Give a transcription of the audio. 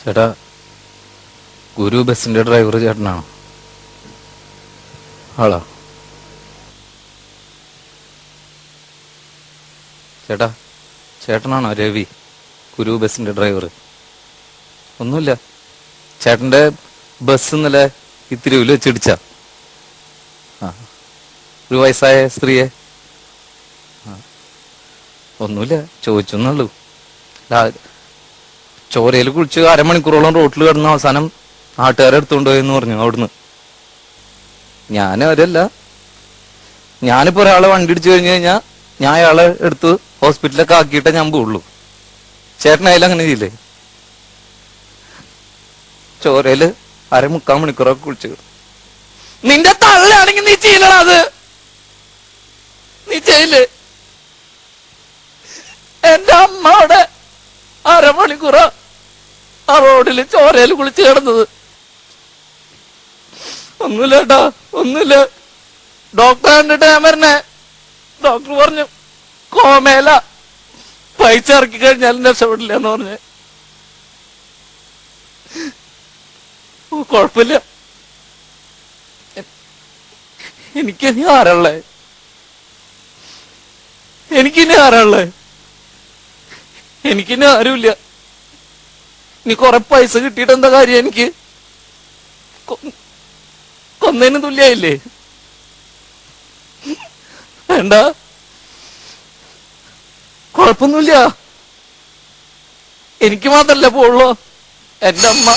ചേട്ടാ, ഗുരു ബസിന്റെ ഡ്രൈവർ ചേട്ടനാണോ? ആളാ ചേട്ടാ? ചേട്ടനാണോ രവി, ഗുരു ബസിന്റെ ഡ്രൈവർ? ഒന്നുമില്ല, ചേട്ടന്റെ ബസ് ഇന്നലെ ഈ തിരുവിൽ വെച്ചിടിച്ച ഒരു വയസ്സായ സ്ത്രീയെ. ഒന്നുമില്ല, ചോദിച്ചെന്നുള്ളൂ. ചോരയിൽ കുളിച്ച് അരമണിക്കൂറോളം റോട്ടിൽ കിടന്ന അവസാനം നാട്ടുകാരെ എടുത്തുകൊണ്ട് പോയെന്ന് പറഞ്ഞു അവിടുന്ന്. ഞാനവരല്ല, ഞാനിപ്പോ ഒരാളെ വണ്ടി ഇടിച്ചു കഴിഞ്ഞു കഴിഞ്ഞാൽ ഞാൻ അയാളെ എടുത്ത് ഹോസ്പിറ്റലൊക്കെ ആക്കിയിട്ടേ ഞാൻ പോവുള്ളൂ. ചേട്ടനായാലും അങ്ങനെ ചെയ്യില്ലേ? ചോരയില് അരമുക്കാൽ മണിക്കൂറൊക്കെ കുളിച്ച് നിന്റെ തള്ളയാണെങ്കിൽ നീ ചെയ്യലടാ, അത് നീ ചെയ്യില്ലേ? എന്റെ അമ്മയുടെ അരമണിക്കൂറ ആ റോഡില് ചോരയിൽ കുളിച്ച് കിടന്നത്. ഒന്നുമില്ല കേട്ടാ, ഒന്നുമില്ല. ഡോക്ടറെ കണ്ടിട്ട് ഞാൻ വരണേ. ഡോക്ടർ പറഞ്ഞു കോമേല, പൈസ ഇറക്കി കഴിഞ്ഞാലും രക്ഷപ്പെടില്ല എന്ന് പറഞ്ഞ്. കുഴപ്പമില്ല, എനിക്കിനി ആരാളേ? എനിക്കിനി ആരാളേ? എനിക്കിനി ആരുമില്ല. ഇനി കൊറേ പൈസ കിട്ടിയിട്ട് എന്താ കാര്യം? എനിക്ക് കൊന്നതിന് തുല്യായില്ലേ? വേണ്ട, കുഴപ്പമൊന്നുമില്ല. എനിക്ക് മാത്രല്ല പോവുള്ളൂ, എന്റെ അമ്മ